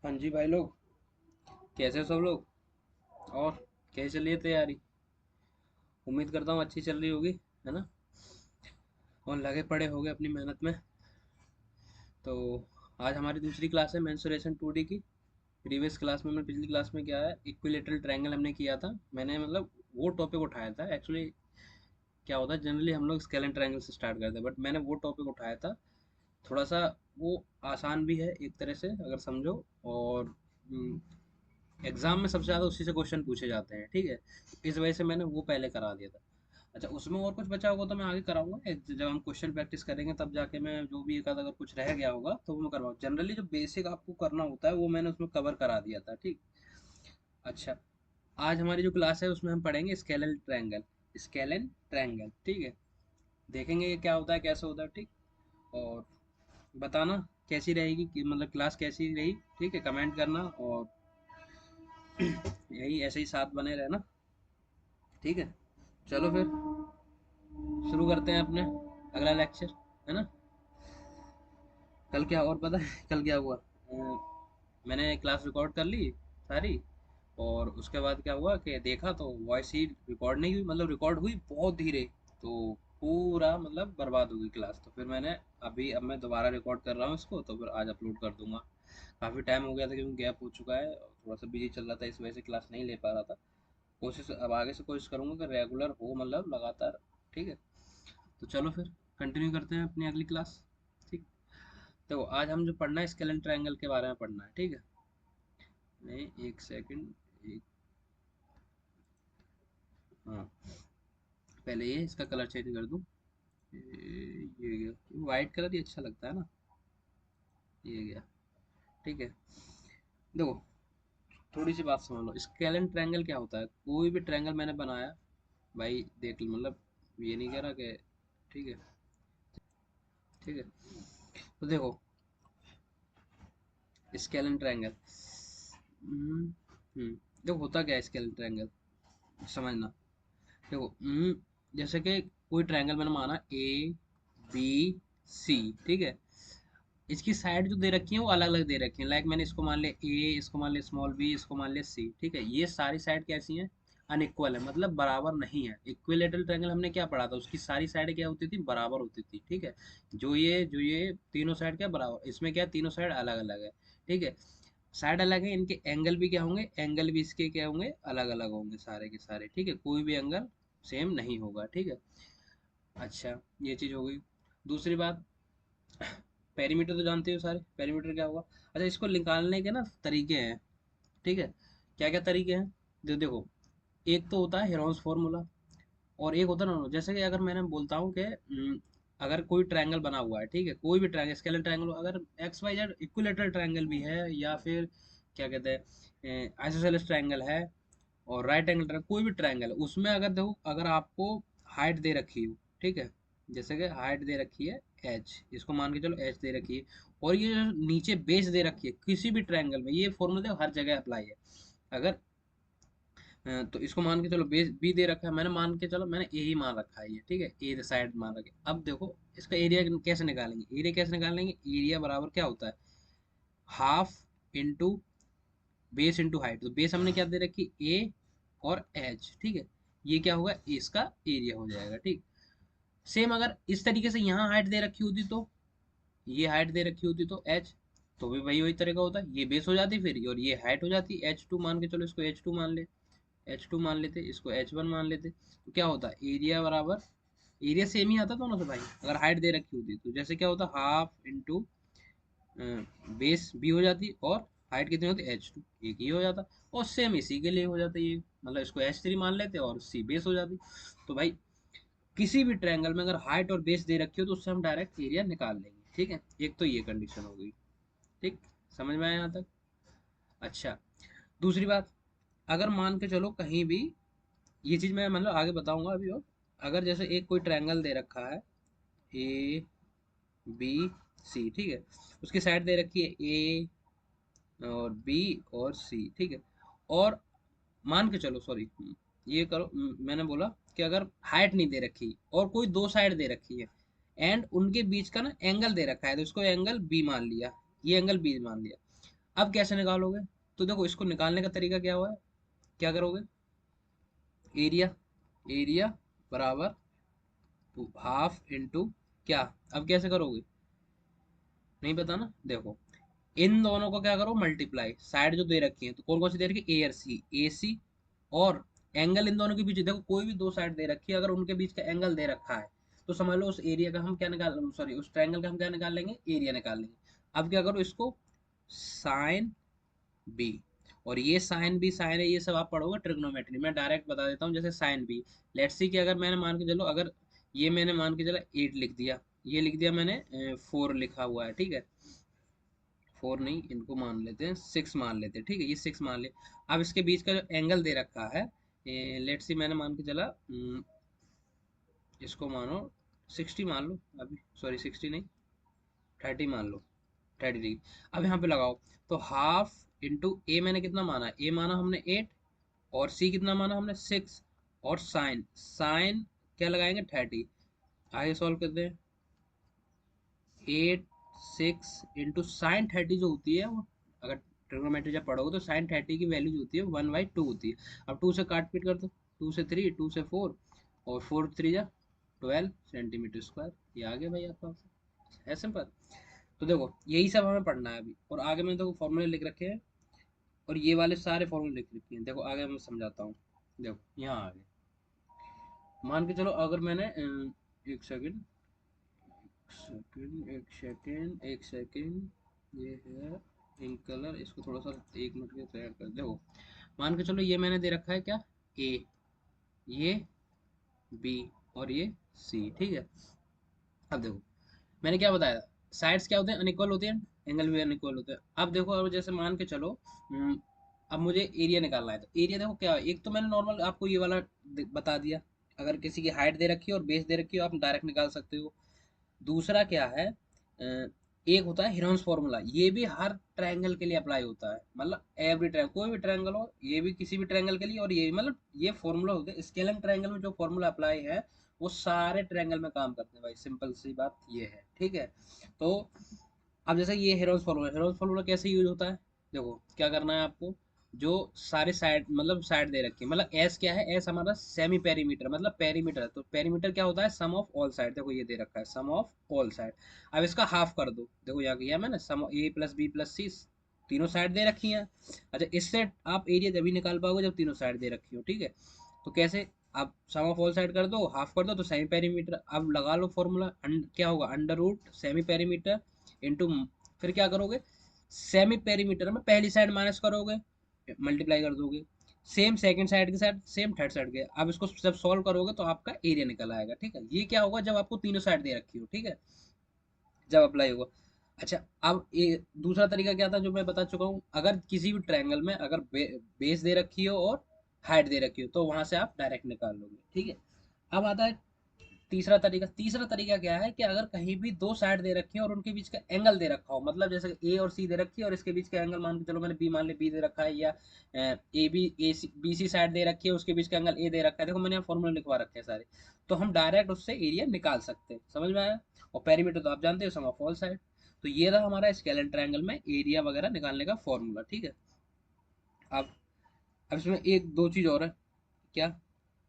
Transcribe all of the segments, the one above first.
हाँ जी भाई लोग, कैसे हो सब लोग। और कैसे चल रही है तैयारी। उम्मीद करता हूँ अच्छी चल रही होगी, है ना। और लगे पड़े होगे अपनी मेहनत में। तो आज हमारी दूसरी क्लास है मेंसुरेशन 2D की। प्रीवियस क्लास में, पिछली क्लास में क्या है, इक्विलेटरल ट्रायंगल हमने किया था। मैंने मतलब वो टॉपिक उठाया था एक्चुअली। क्या होता है, जनरली हम लोग स्केल एंड ट्रायंगल से स्टार्ट करते हैं, बट मैंने वो टॉपिक उठाया था। थोड़ा सा वो आसान भी है एक तरह से अगर समझो। और एग्जाम में सबसे ज़्यादा उसी से क्वेश्चन पूछे जाते हैं, ठीक है। इस वजह से मैंने वो पहले करा दिया था। अच्छा, उसमें और कुछ बचा होगा तो मैं आगे कराऊंगा। जब हम क्वेश्चन प्रैक्टिस करेंगे तब जाके मैं जो भी एक आधा अगर कुछ रह गया होगा तो वो मैं करवाऊँ। जनरली जो बेसिक आपको करना होता है वो मैंने उसमें कवर करा दिया था, ठीक। अच्छा, आज हमारी जो क्लास है उसमें हम पढ़ेंगे scale and triangle. Scale and triangle, ठीक है। देखेंगे ये क्या होता है, कैसे होता है, ठीक। और बताना कैसी रहेगी कि मतलब क्लास कैसी रही, ठीक है। कमेंट करना और यही ऐसे ही साथ बने रहना, ठीक है। चलो फिर शुरू करते हैं अपने अगला लेक्चर, है ना। कल क्या और पता है कल क्या हुआ। मैंने क्लास रिकॉर्ड कर ली सारी। और उसके बाद क्या हुआ कि देखा तो वॉइस ही रिकॉर्ड नहीं हुई, मतलब रिकॉर्ड हुई बहुत धीरे। तो पूरा मतलब बर्बाद हो गई क्लास। तो फिर मैंने अब मैं दोबारा रिकॉर्ड कर रहा हूँ इसको, तो फिर आज अपलोड कर दूंगा। काफ़ी टाइम हो गया था क्योंकि गैप हो चुका है, थोड़ा सा बिजी चल रहा था, इस वजह से क्लास नहीं ले पा रहा था। कोशिश अब आगे से कोशिश करूंगा कि रेगुलर हो, मतलब लगातार, ठीक है। तो चलो फिर कंटिन्यू करते हैं अपनी अगली क्लास, ठीक। तो आज हम जो पढ़ना है स्केल एंड ट्रायंगल के बारे में पढ़ना है, ठीक है। नहीं, एक सेकंड। एक, हाँ, पहले ये इसका कलर चेंज कर दूं। ये वाइट कलर ही अच्छा लगता है ना। ये गया, ठीक है। देखो, थोड़ी सी बात समझ लो, स्केल एंड ट्रायंगल क्या होता है। कोई भी ट्रायंगल मैंने बनाया भाई, देख लो, मतलब ये नहीं कह रहा कि, ठीक है, ठीक है। तो देखो, स्केल एंड ट्रायंगल, देखो होता क्या है स्केल एंड ट्रायंगल, समझना। देखो, जैसे कि कोई ट्रायंगल मैंने माना ABC, ठीक है। इसकी साइड जो दे रखी है वो अलग अलग दे रखी है। लाइक मैंने इसको मान लिया A, इसको मान लिया स्मॉल b, इसको मान लिया C, ठीक है। ये सारी साइड कैसी हैं, अनइक्वल है, मतलब बराबर नहीं है। इक्विलेटरल ट्रायंगल हमने क्या पढ़ा था, उसकी सारी साइड क्या होती थी, बराबर होती थी, ठीक है। जो ये तीनों साइड क्या बराबर, इसमें क्या तीनों साइड अलग अलग है, ठीक है। साइड अलग है, इनके एंगल भी क्या होंगे, एंगल भी इसके क्या होंगे, अलग अलग होंगे सारे के सारे, ठीक है। कोई भी एंगल सेम नहीं होगा, ठीक है। अच्छा, ये चीज हो गई। दूसरी बात, पेरीमीटर तो जानते हो सारे, पेरीमीटर क्या होगा। अच्छा, इसको निकालने के ना तरीके हैं, ठीक है। क्या क्या तरीके हैं, देखो, एक तो होता है हेरोन्स फॉर्मूला, और एक होता है ना, जैसे कि अगर मैंने बोलता हूँ कि अगर कोई ट्रायंगल बना हुआ है, ठीक है, कोई भी ट्रायंगल, स्केलर ट्रायंगल, अगर X Y Z equilateral triangle भी है, या फिर क्या कहते हैं आइसोसेलेस ट्रायंगल है, और राइट एंगल ट्रायंगल, कोई भी ट्रायंगल है, उसमें अगर देखो, अगर आपको हाइट दे रखी हो, ठीक है, जैसे कि हाइट दे रखी है एच, इसको मान के चलो एच दे रखी है, और ये जो नीचे बेस दे रखी है किसी भी ट्रायंगल में, ये फॉर्मूला देखो हर जगह अप्लाई है। अगर तो इसको मान के चलो बेस बी दे रखा है, मैंने मान के चलो मैंने ए ही मान रखा है ये, ठीक है, ए साइड मान रखी है। अब देखो इसका एरिया कैसे निकालेंगे, एरिया कैसे निकालेंगे, एरिया बराबर क्या होता है, half into base into height. तो बेस हमने क्या दे रखी, ए और एच, ठीक है। ये क्या होगा, इसका एरिया हो जाएगा, ठीक। सेम अगर इस तरीके से यहाँ हाइट दे रखी होती तो, ये हाइट दे रखी होती तो एच, तो भी वही वही तरीका होता है, ये बेस हो जाती फिर, और ये हाइट हो जाती H2 मान के चलो, इसको H2 मान ले, H2 मान लेते, इसको H1 मान लेते, तो क्या होता एरिया बराबर, एरिया सेम ही आता दोनों से भाई, अगर हाइट दे रखी होती तो। जैसे क्या होता, हाफ इंटू बेस बी हो जाती, और हाइट कितनी होती H2, एक ही हो जाता। और सेम इसी के लिए हो जाता ये, मतलब इसको H3 मान लेते और C बेस हो जाती। तो भाई किसी भी ट्रायंगल में अगर हाइट और बेस दे रखी हो तो उससे हम डायरेक्ट एरिया निकाल लेंगे, ठीक है। एक तो ये कंडीशन हो गई, ठीक। समझ में आया यहाँ तक। अच्छा, दूसरी बात, अगर मान के चलो कहीं भी, ये चीज मैं मतलब आगे बताऊंगा अभी। और अगर जैसे एक कोई ट्रायंगल दे रखा है ABC, ठीक है, उसकी साइड दे रखी है ए और बी और सी, ठीक है। और मान के चलो, सॉरी, ये करो, मैंने बोला कि अगर हाइट नहीं दे रखी और कोई दो साइड दे रखी है, एंड उनके बीच का ना एंगल दे रखा है, तो इसको एंगल बी मान लिया, ये एंगल बी मान लिया। अब कैसे निकालोगे? तो देखो इसको निकालने का तरीका क्या हुआ है, क्या करोगे, एरिया, एरिया बराबर हाफ इंटू क्या, अब कैसे करोगे, नहीं पता ना, देखो इन दोनों को क्या करो मल्टीप्लाई, साइड जो दे रखी है तो कौन कौन सी दे रखी है, ए और सी, ए सी, और एंगल इन दोनों के बीच, देखो कोई भी दो साइड दे रखी है, अगर उनके बीच का एंगल दे रखा है तो समझ लो उस एरिया का हम क्या निकाल, सॉरी उस ट्रायंगल का हम क्या निकाल लेंगे, एरिया निकाल लेंगे। अब क्या करो इसको साइन बी, और ये साइन बी साइन है ये सब आप पढ़ोगे ट्रिग्नोमेट्री, मैं डायरेक्ट बता देता हूँ, जैसे साइन बी, लेट्स सी कि अगर मैंने मान के चलो, अगर ये मैंने मान के चला 8 लिख दिया, ये लिख दिया मैंने 4 लिखा हुआ है, ठीक है, 4 नहीं, इनको मान लेते हैं 6 मान लेते हैं, ठीक है, ये 6 मान ले। अब इसके बीच का जो एंगल दे रखा है, लेट्स सी मैंने मान के चला इसको मानो 60 मान लो, अभी सॉरी 60 नहीं 30 मान लो, 30 डिग्री। अब यहाँ पे लगाओ, तो हाफ इंटू ए मैंने कितना माना, ए माना हमने 8, और सी कितना माना हमने 6, और साइन, साइन क्या लगाएंगे 30, आगे सॉल्व करते हैं, 8 6 इंटू साइन 30 जो होती है वो, अगर ट्रिग्नोमेट्री जब पढ़ोगे तो साइन 30 की वैल्यू जो होती है 1/2 होती है। अब 2 से काट पीट कर दो, 2 से 3, 2 से 4, और 4 3 जा 12 सेंटीमीटर स्क्वायर, ये आ गया भाई आपका आंसर, है सिंपल। तो देखो यही सब हमें पढ़ना है अभी, और आगे मैंने देखो फॉर्मूले लिख रखे हैं, और ये वाले सारे फॉर्मूले लिख रखे हैं, देखो आगे मैं समझाता हूँ। देखो यहाँ आगे मान के चलो, अगर मैंने एक सेकंड, एक सेकंड ये है इंक कलर, इसको थोड़ा सा 1 मिनट के तैयार कर दो। मान के चलो ये मैंने दे रखा है क्या, ए, ये बी, और ये सी, ठीक है। अब देखो मैंने क्या बताया, साइड्स क्या होते हैं, अनइक्वल होते हैं, एंगल भी अनइक्वल होते हैं। अब देखो अब जैसे मान के चलो अब मुझे एरिया निकालना है, तो एरिया देखो क्या है, एक तो मैंने नॉर्मल आपको ये वाला बता दिया, अगर किसी की हाइट दे रखी है और बेस दे रखी है आप डायरेक्ट निकाल सकते हो। दूसरा क्या है, एक होता है हेरोन्स फार्मूला, ये भी हर ट्रायंगल के लिए अप्लाई होता है, मतलब एवरी ट्रायंगल, कोई भी ट्रायंगल हो, ये भी किसी भी ट्रायंगल के लिए, और ये मतलब ये फॉर्मूला होते हैं स्केलिंग ट्रायंगल में, जो फॉर्मूला अप्लाई है वो सारे ट्रायंगल में काम करते हैं भाई, सिंपल सी बात ये है, ठीक है। तो अब जैसे ये हेरोन्स फार्मूला, हेरोन्स फार्मूला कैसे यूज होता है, देखो क्या करना है आपको, जो सारे साइड मतलब साइड दे रखी है, मतलब एस क्या है, एस हमारा सेमी पेरीमीटर मतलब पेरीमीटर है, तो पेरीमीटर क्या होता है, सम ऑफ ऑल साइड, देखो ये दे रखा है सम ऑफ ऑल साइड। अब इसका हाफ कर दो, देखो यहाँ किया मैंने, सम ए प्लस बी प्लस सी, तीनों साइड दे रखी हैं। अच्छा इससे आप एरिया जब भी निकाल पाओगे जब तीनों साइड दे रखी हो, ठीक है। तो कैसे, आप सम ऑफ ऑल साइड कर दो, हाफ कर दो, तो सेमी पेरीमीटर, अब लगा लो फॉर्मूला, क्या होगा, under root semi perimeter into, फिर क्या करोगे, सेमी पेरीमीटर में पहली साइड माइनस करोगे, मल्टीप्लाई कर दोगे, सेम सेकंड साइड के साथ, सेम थर्ड साइड के, अब इसको जब सॉल्व करोगे तो आपका एरिया निकल आएगा, ठीक है। ये क्या होगा, जब आपको तीनों साइड दे रखी हो, ठीक है, जब अप्लाई होगा। अच्छा अब ये दूसरा तरीका क्या था जो मैं बता चुका हूँ, अगर किसी भी ट्रायंगल में अगर बेस दे रखी हो और हाइट दे रखी हो तो वहां से आप डायरेक्ट निकाल लोगे, ठीक है। अब आता है तीसरा तरीका, तीसरा तरीका क्या है कि अगर कहीं भी दो साइड दे रखी है और उनके बीच का एंगल दे रखा हो, मतलब जैसे ए और सी दे रखी है और इसके बीच का एंगल मान के चलो मैंने बी मान लिया, बी दे रखा है, या A B A C B C side दे रखी है उसके बीच का एंगल ए दे रखा है, देखो मैंने यहाँ फॉर्मूला लिखवा रखे हैं सारे, तो हम डायरेक्ट उससे एरिया निकाल सकते हैं, समझ में आया। और पेरीमीटर तो आप जानते हो, सम ऑफ ऑल साइड। तो ये रहा हमारा स्केलेन ट्रायंगल में एरिया वगैरह निकालने का फॉर्मूला, ठीक है। अब अब इसमें एक दो चीज और है, क्या,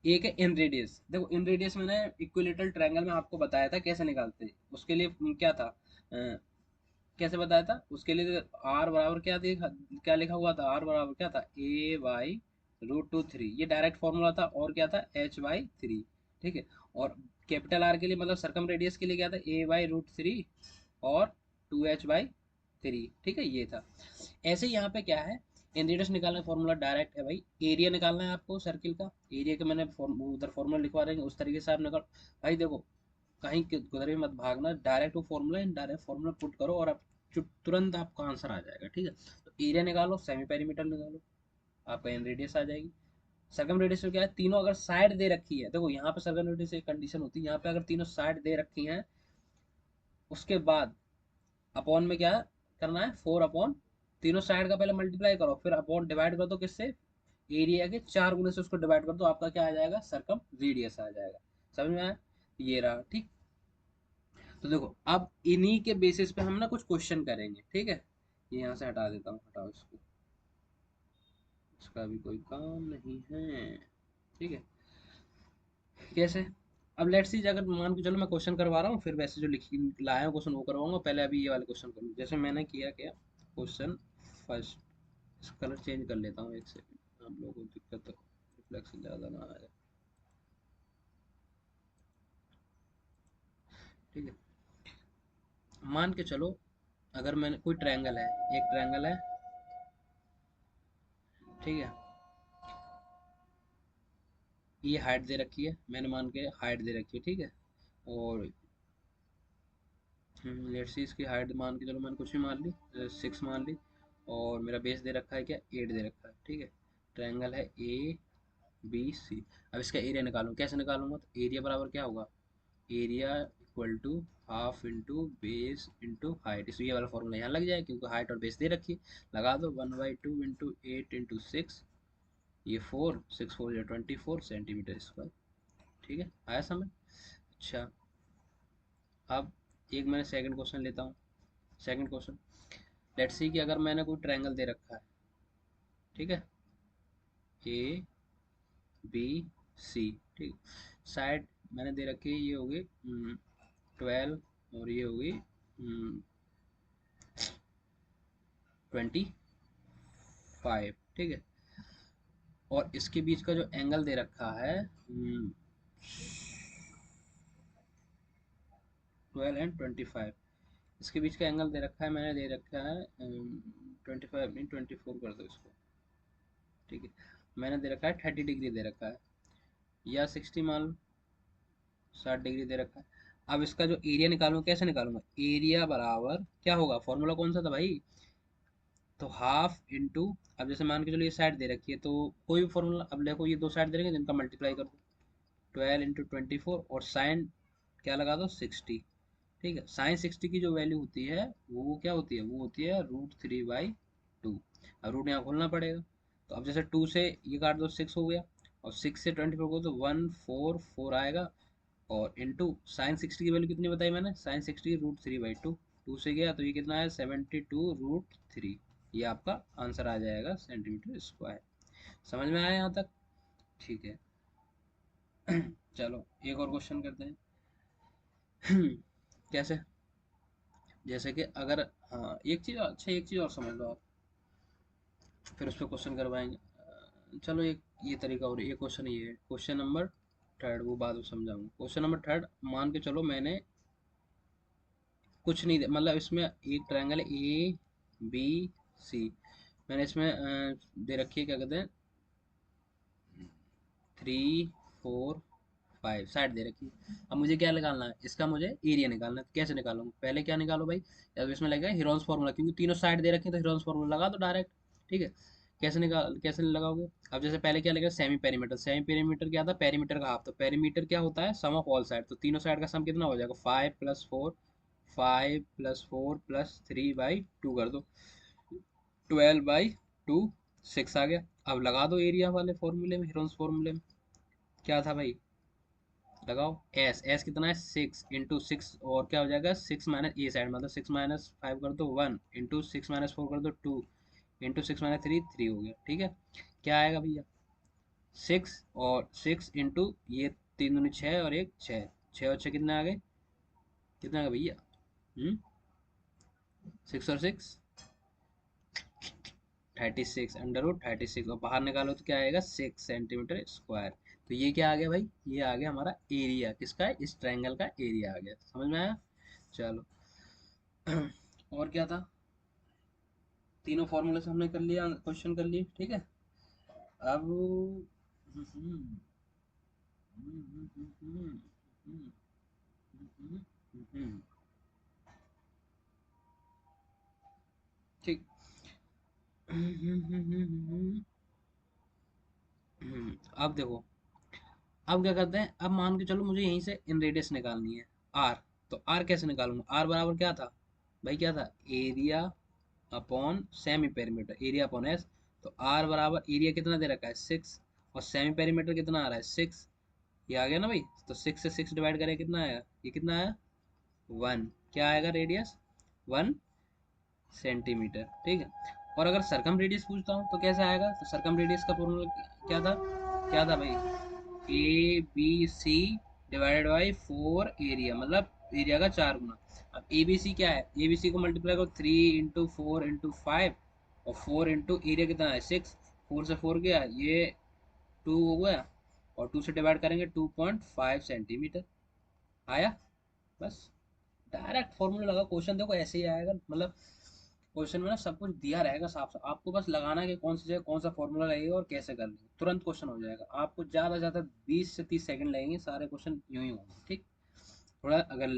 एक है इन रेडियस, देखो इन रेडियस मैंने इक्विलेटरल ट्रायंगल में आपको बताया था कैसे निकालते हैं, उसके लिए क्या था, कैसे बताया था, उसके लिए आर बराबर क्या देखा, क्या लिखा हुआ था, आर बराबर क्या था, a/√2/3, ये डायरेक्ट फॉर्मूला था, और क्या था h/3, ठीक है। और कैपिटल आर के लिए मतलब सरकम रेडियस के लिए क्या था, a/√3 और 2h/3, ठीक है, ये था। ऐसे ही यहाँ पे क्या है, इन रेडियस निकालने फॉर्मूला डायरेक्ट है भाई, एरिया निकालना है आपको सर्किल का, एरिया का मैंने उधर फॉर्मूला लिखवा देंगे उस तरीके से आप निकाल, भाई देखो कहीं उधर भी मत भागना, डायरेक्ट वो formula in direct formula put करो और आप तुरंत आपका आंसर आ जाएगा, ठीक है। तो एरिया निकालो, सेमी पेरीमीटर निकालो, आपका इन रेडियस आ जाएगी। सर्कम रेडियस में क्या है, तीनों अगर साइड दे रखी है, देखो यहाँ पे सर्कम रेडियस एक कंडीशन होती है, यहाँ पे अगर तीनों साइड दे रखी हैं उसके बाद अपॉन में क्या करना है, 4 अपॉन, तीनों साइड का पहले मल्टीप्लाई करो, फिर अपॉन डिवाइड कर दो किससे, एरिया के 4 गुने से उसको डिवाइड कर दो, आपका क्या आ जाएगा, सर्कम रेडियस आ जाएगा, समझ में आया, ये रहा, ठीक। तो देखो अब इन्हीं के बेसिस पे हम ना कुछ क्वेश्चन करेंगे, ठीक है, ये यहाँ से हटा देता हूँ, हटाओ इसको, इसका भी कोई काम नहीं है। ठीक है, कैसे? अब लेट्स सी, अगर मान के चलो मैं क्वेश्चन करवा रहा हूँ, फिर वैसे जो लिखी लाया हूँ क्वेश्चन वो करवाऊंगा, पहले अभी ये वाले क्वेश्चन करूँ। जैसे मैंने किया क्या, क्वेश्चन फर्स्ट, कलर चेंज कर लेता हूँ एक सेकंड, आप लोगों को दिक्कत रिफ्लेक्शन ज़्यादा ना आए। ठीक है, मान के चलो अगर मैंने कोई ट्रायंगल है, एक ट्रायंगल है, ठीक है, ये हाइट दे रखी है, मैंने मान के हाइट दे रखी है, ठीक है, और लेट्स सी इसकी हाइट मान के चलो मैंने कुछ भी मान ली, 6 मान ली, और मेरा बेस दे रखा है क्या, 8 दे रखा है, ठीक है। ट्रायंगल है ए बी सी। अब इसका एरिया निकालूं, कैसे निकालूंगा, तो एरिया बराबर क्या होगा, area equal to half into base into height, इस ये वाला फॉर्मूला यहाँ लग जाए क्योंकि हाइट और बेस दे रखी है, लगा दो 1/2 इंटू 8 इंटू 6, ये 4, 6 4 या 24 सेंटीमीटर स्क्वायर। ठीक है, आया समझ। अच्छा, अब एक मैंने सेकंड क्वेश्चन लेता हूँ। सेकंड क्वेश्चन, लेट्स सी कि अगर मैंने कोई ट्रायंगल दे रखा है, ठीक है, ए बी सी, ठीक, साइड मैंने दे रखी है, ये होगी 12 और ये होगी 25, ठीक है, और इसके बीच का जो एंगल दे रखा है 12 एंड 25, इसके बीच का एंगल दे रखा है, मैंने दे रखा है 25 नहीं 24 कर दो इसको, ठीक है, मैंने दे रखा है 30 डिग्री दे रखा है, या 60 मान लो, 60 डिग्री दे रखा है। अब इसका जो एरिया निकालूंगा, कैसे निकालूंगा, एरिया बराबर क्या होगा, फॉर्मूला कौन सा था भाई, तो हाफ इंटू, अब जैसे मान के चलो ये साइड दे रखी है, तो कोई भी फॉर्मूला, अब देखो ये दो साइड दे रखी है, जिनका मल्टीप्लाई कर दो, 12 इंटू 24, और साइन क्या लगा दो 60, ठीक है, साइन 60 की जो वैल्यू होती है वो क्या होती है, वो होती है √3/2। अब रूट यहाँ खोलना पड़ेगा, तो अब जैसे 2 से ये काट दो 6 हो गया, और 6 से 24 को तो 144 आएगा, और इंटू साइन 60 की वैल्यू कितनी बताई मैंने, साइन 60 √3/2, 2 से गया तो ये कितना है 72√3, ये आपका आंसर आ जाएगा सेंटीमीटर स्क्वायर। समझ में आया यहाँ तक? ठीक है। चलो एक और क्वेश्चन करते हैं। कैसे, जैसे कि अगर, हाँ एक चीज़, अच्छा एक चीज़ और समझ लो आप, फिर उस पर क्वेश्चन करवाएंगे। चलो एक ये तरीका, और ये क्वेश्चन, ये है क्वेश्चन नंबर थर्ड, वो बाद में समझाऊंगा। क्वेश्चन नंबर थर्ड, मान के चलो मैंने कुछ नहीं मतलब इसमें एक ट्रायंगल ए बी सी, मैंने इसमें दे रखी है क्या कहते हैं, 3 4 5 साइड दे रखी है। अब मुझे क्या निकालना है, इसका मुझे एरिया निकालना है, तो कैसे निकालूंगा, पहले क्या निकालो भाई, या तो इसमें लगेगा हिरोन्स फार्मूला, क्योंकि तीनों साइड दे रखी है तो हिरोन्स फार्मूला लगा दो डायरेक्ट। ठीक है, कैसे लगाओगे, अब जैसे पहले क्या लगेगा, सेमी पेरीमीटर, सेमी पेरीमीटर क्या था, पेरीमीटर का हाफ, तो पेरीमीटर क्या होता है, सम ऑफ ऑल साइड, तो तीनों साइड का सम कितना हो जाएगा, 5 + 4, 5 + 4 + 3/2 कर दो, 12/2, 6 आ गया। अब लगा दो एरिया वाले फॉर्मूले में, हिरोन्स फॉर्मूले में, क्या था भाई, लगाओ एस, एस कितना है 6 × 6, और क्या हो जाएगा 6 माइनस ए साइड, मतलब 6 - 5 कर दो 1, इंटू 6 - 4 कर दो 2, इंटू 6 - 3 3 हो गया। ठीक है, क्या आएगा भैया, 6, और 6 इंटू ये 3 दूनी 6 और एक 6, 6 और 6 कितने आ गए, कितना आ गया भैया, 6 और 6 36, √36, और बाहर निकालो तो क्या आएगा 6 सेंटीमीटर स्क्वायर। तो ये क्या आ गया भाई, ये आ गया हमारा एरिया, किसका है, इस ट्रायंगल का एरिया आ गया। समझ में आया। चलो, और क्या था, तीनों फॉर्मूले से हमने कर लिया, क्वेश्चन कर लिए, ठीक है। अब ठीक, अब देखो, अब क्या करते हैं, अब मान के चलो मुझे यहीं से इन रेडियस निकालनी है, आर, तो आर कैसे निकालूंगा, आर बराबर क्या था भाई, क्या था, area upon semi perimeter, area upon S, तो आर बराबर एरिया कितना दे रखा है 6, और सेमी पेरीमीटर कितना आ रहा है 6, ये आ गया ना भाई, तो 6 से 6 डिवाइड करें कितना आया, ये कितना आया 1, क्या आएगा रेडियस 1, सेंटीमीटर, ठीक है। और अगर सरकम रेडियस पूछता हूँ तो कैसे आएगा, तो सरकम रेडियस का फॉर्मूला क्या था, क्या था भाई, A B C divided by 4 area, मतलब एरिया का 4 गुना। अब ए बी सी क्या है, ए बी सी को मल्टीप्लाई करो 3 इंटू 4 इंटू 5, और 4 इंटू एरिया कितना है 6, 4 से 4 गया ये 2 हो गया, और 2 से डिवाइड करेंगे 2.5 सेंटीमीटर आया। बस डायरेक्ट फॉर्मूला लगा, क्वेश्चन देखो ऐसे ही आएगा, मतलब क्वेश्चन में ना सब कुछ दिया रहेगा साफ साफ, आपको बस लगाना है कि कौन सी जगह कौन सा फॉर्मूला लगेगा और कैसे करना है, तुरंत क्वेश्चन हो जाएगा। आपको ज़्यादा से ज़्यादा 20 से 30 सेकंड लगेंगे, सारे क्वेश्चन यूं ही होंगे, ठीक। थोड़ा अगर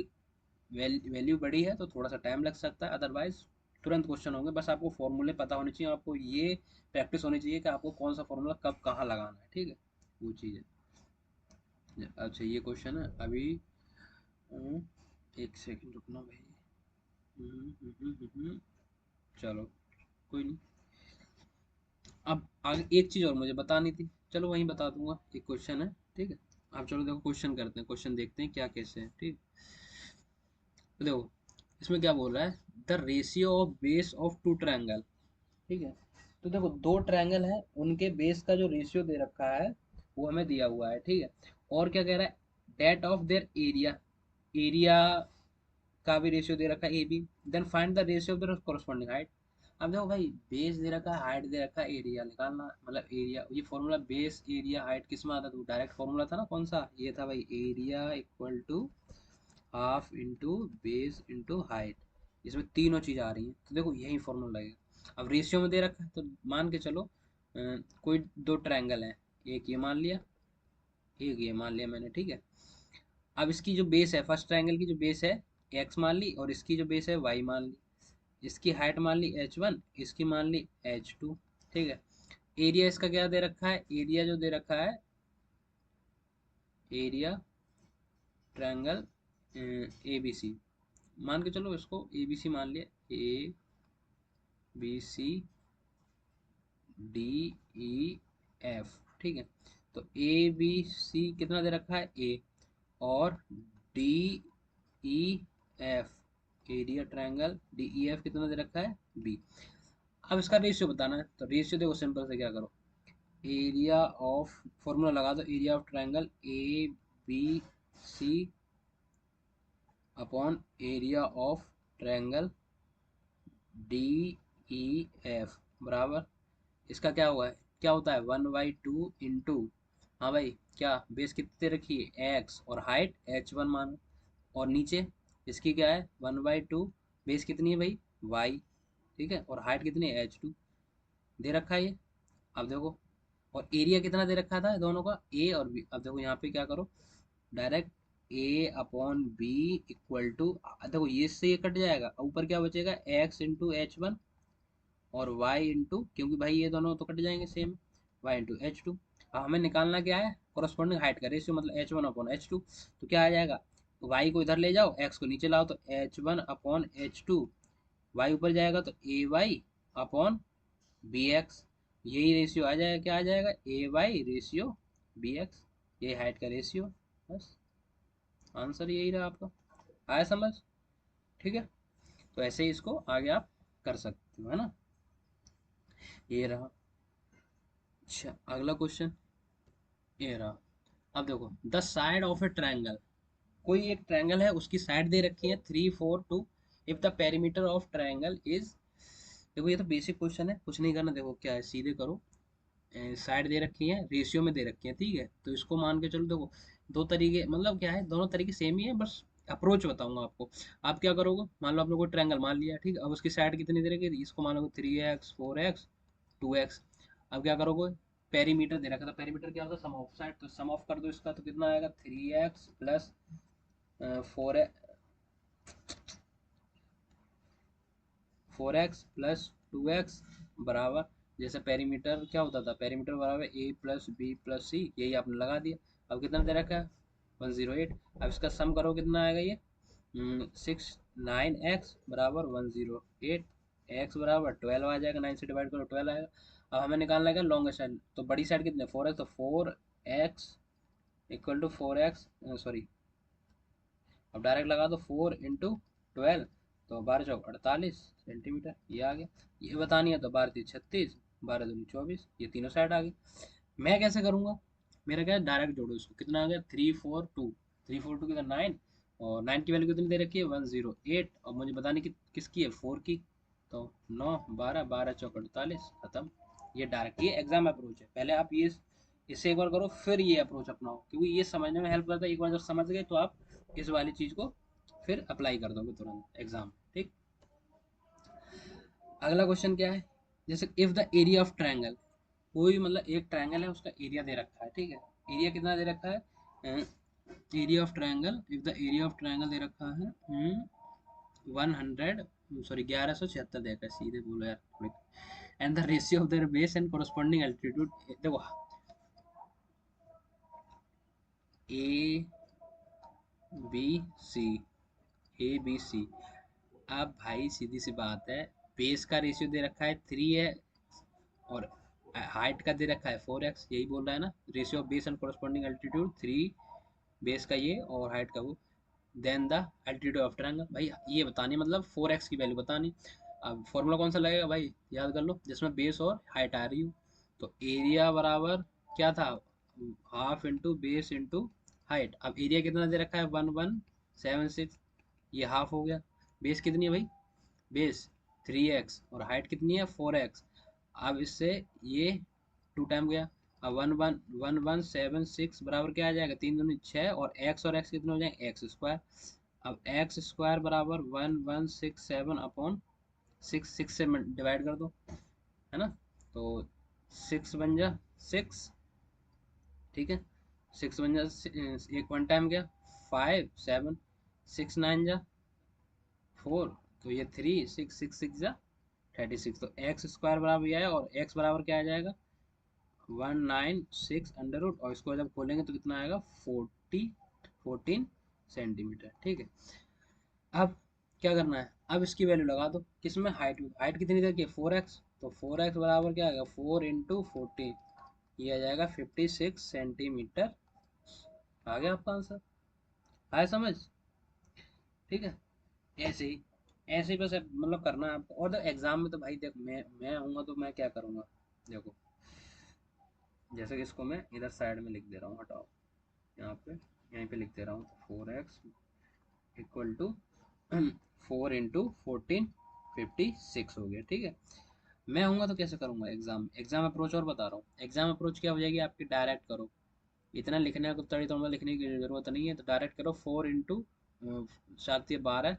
वैल्यू बड़ी है तो थोड़ा सा टाइम लग सकता है, अदरवाइज तुरंत क्वेश्चन होंगे। बस आपको फॉर्मूले पता होने चाहिए, आपको ये प्रैक्टिस होनी चाहिए कि आपको कौन सा फॉर्मूला कब कहाँ लगाना है, ठीक है, वो चीज़ है। अच्छा ये क्वेश्चन है अभी, हम्म, एक सेकंड रुकना भाई। चलो कोई नहीं। अब आगे एक चीज़ और मुझे बतानी थी, चलो वहीं बता दूंगा, एक क्वेश्चन है, ठीक है। अब चलो देखो क्वेश्चन करते हैं, क्वेश्चन देखते हैं क्या कैसे है, ठीक। तो देखो इसमें क्या बोल रहा है, the ratio of base of two triangle, ठीक है। तो देखो दो ट्रायंगल है, उनके बेस का जो रेशियो दे रखा है वो हमें दिया हुआ है, ठीक है। और क्या कह रहा है, that of their area, area का भी रेशियो दे रखा है A B, then find the ratio of the corresponding height. अब देखो भाई बेस दे रखा है, हाइट दे रखा है, एरिया निकालना, मतलब एरिया, ये फॉर्मूला बेस एरिया हाइट किस में आता था, डायरेक्ट फॉर्मूला था ना, कौन सा, ये था भाई, area equal to half into base into height. इसमें तीनों चीज़ आ रही हैं, तो देखो यही फॉर्मूला लगेगा। अब रेशियो में दे रखा है तो मान के चलो कोई दो ट्रायंगल है, एक ये मान लिया, एक ये मान लिया मैंने, ठीक है। अब इसकी जो बेस है, फर्स्ट ट्रायंगल की जो बेस है एक्स मान ली, और इसकी जो बेस है वाई मान ली, इसकी हाइट मान ली h1, इसकी मान ली h2, ठीक है। एरिया इसका क्या दे रखा है, एरिया जो दे रखा है, area triangle A B C, मान के चलो इसको ए बी सी मान लिया, A B C D E F, ठीक है। तो ए बी सी कितना दे रखा है ए, और D E F, area triangle D E F कितना दे रखा है बी। अब इसका रेशियो बताना है, तो रेशियो देखो सिंपल से क्या करो, एरिया ऑफ, फॉर्मूला लगा दो, area of triangle A B C upon area of triangle D E F बराबर, इसका क्या हुआ है, क्या होता है 1/2 इंटू, हाँ भाई क्या, बेस कितने रखी है एक्स, और हाइट h1 मानो, और नीचे इसकी क्या है 1/2, बेस कितनी है भाई वाई, ठीक है, और हाइट कितनी है h2 दे रखा है ये। अब देखो, और एरिया कितना दे रखा था दोनों का ए और बी, अब देखो यहाँ पे क्या करो, direct A upon B equal to, देखो ये से ये कट जाएगा, ऊपर क्या बचेगा एक्स इंटू h1, और y इंटू, क्योंकि भाई ये दोनों तो कट जाएंगे सेम, y इंटू h2। अब हमें निकालना क्या है, कॉरस्पॉन्डिंग हाइट का रेशियो, मतलब h1 अपॉन h2। तो क्या आ जाएगा, y को इधर ले जाओ, x को नीचे लाओ, तो h1 अपॉन h2, y ऊपर जाएगा तो ए वाई अपॉन बी एक्स, यही रेशियो आ जाएगा, क्या आ जाएगा ए वाई रेशियो बी एक्स, यही हाइट का रेशियो। बस आंसर यही रहा आपका, आया समझ, ठीक है। तो ऐसे ही इसको आगे आप कर सकते हो, है ना, ये रहा। अच्छा अगला क्वेश्चन ये रहा। अब देखो the side of a triangle, कोई एक ट्रायंगल है, उसकी साइड दे रखी है 3 4 2, if the perimeter of triangle is, देखो ये तो बेसिक क्वेश्चन है, कुछ नहीं करना, देखो क्या है सीधे करो, साइड दे रखी है, रेशियो में दे रखी है, ठीक है। तो इसको मान के चलो, देखो दो तरीके, मतलब क्या है, दोनों तरीके सेम ही है, बस अप्रोच बताऊंगा आपको। आप क्या करोगे, मान लो आपने कोई ट्रायंगल मान लिया, ठीक है, अब उसकी साइड कितनी दे रखी है, इसको मानोगे 3x 4x 2x। अब क्या करोगे, पेरीमीटर दे रखा था, पेरीमीटर क्या होता है सम ऑफ साइड, तो सम ऑफ कर दो इसका, तो कितना आएगा 3x plus 4x plus 2x बराबर, जैसे पेरीमीटर क्या होता था, पेरीमीटर बराबर ए प्लस बी प्लस सी, यही आपने लगा दिया। अब कितना दे रखा है 108, अब इसका सम करो कितना आएगा ये 9x बराबर 108, एक्स बराबर 12 आ जाएगा, 9 से डिवाइड करो 12 आएगा। अब हमें निकालना है लॉन्ग साइड, तो बड़ी साइड कितने 4x, तो 4x equal to 4x, sorry, अब डायरेक्ट लगा दो 4 इंटू 12, तो 12 चौक 48, सेंटीमीटर, ये आ गया। ये बतानी है तो 12×3 = 36, 12×2 = 24, ये तीनों साइड आ गई। मैं कैसे करूँगा, मेरा क्या है, डायरेक्ट जोड़ो इसको, कितना आ गया 342, 342 कितना 9, और 9 की वैल्यू कितनी दे रखी है 108, और मुझे बतानी कि किसकी है 4 की, तो 9 12 12 चौक 48, खत्म। ये डायरेक्ट, ये एग्जाम अप्रोच है। पहले आप ये इससे एक बार करो, फिर ये अप्रोच अपनाओ, क्योंकि ये समझने में हेल्प करता है। एक बार जब समझ गए तो आप इस वाली चीज़ को फिर अप्लाई कर दोगे तुरंत एग्जाम, ठीक। अगला क्वेश्चन क्या है, जैसे if the area of triangle, कोई मतलब एक ट्रायंगल है, उसका एरिया दे रखा है, ठीक है। एरिया कितना दे रखा है, area of triangle, if the area of triangle दे रखा है 100, सॉरी 1176 दे रखा है, सीधे बोलो यार। And the ratio of their base and corresponding altitude, देखो ए बी सी, ए बी सी। अब भाई सीधी सी बात है, बेस का रेशियो दे रखा है 3 है, और हाइट का दे रखा है 4x, यही बोल रहा है ना, ratio of base and corresponding altitude 3, base का ये और हाइट का वो, then the altitude of triangle. भाई ये बतानी, मतलब 4x की वैल्यू बतानी। अब फॉर्मूला कौन सा लगेगा भाई, याद कर लो, जिसमें बेस और हाइट आ रही हो। तो एरिया बराबर क्या था, half into base into height. अब एरिया कितना दे रखा है 1176, ये हाफ हो गया। बेस कितनी है भाई, बेस 3x, और हाइट कितनी है 4x। अब इससे ये 2 टाइम गया, अब 1176 बराबर क्या आ जाएगा, 3 दूनी 6, और x कितने हो जाएंगे एक्स स्क्वायर। अब एक्स स्क्वायर बराबर 1167 अपॉन 6, 6 से डिवाइड कर दो, है ना, तो 6 बन जा 6, ठीक है, 6 बन जा, एक 1 टाइम गया 5 7, 6 9 जा 4, तो ये 3 6 6 6 जा 36, तो एक्स स्क्वायर बराबर यह है, और एक्स बराबर क्या आ जाएगा 196 अंडर रूट, और इसको जब खोलेंगे तो कितना आएगा 14 सेंटीमीटर, ठीक है। अब क्या करना है, अब इसकी वैल्यू लगा दो, किसमें, हाइट में। हाइट कितनी देर की है 4x, तो 4x बराबर क्या आएगा 4 × 14, ये आ जाएगा 56 सेंटीमीटर। आ गया आपका आंसर, आया समझ, ठीक है। ऐसे ही बस मतलब करना है आपको। और एग्जाम में तो भाई देख, मैं आऊँगा तो मैं क्या करूँगा, देखो, जैसे कि इसको मैं इधर साइड में लिख दे रहा हूँ, हटाओ, यहाँ पे यहीं पे लिख दे रहा हूँ, 4x इक्वल टू 4 × 14 56 हो गया, ठीक है। मैं आऊँगा तो कैसे करूँगा, एग्जाम अप्रोच और बता रहा हूँ। एग्जाम अप्रोच क्या हो जाएगी आपकी, डायरेक्ट करो, इतना लिखने को तड़ी तोड़ लिखने की जरूरत नहीं है, तो डायरेक्ट करो 4 × 7 = 12,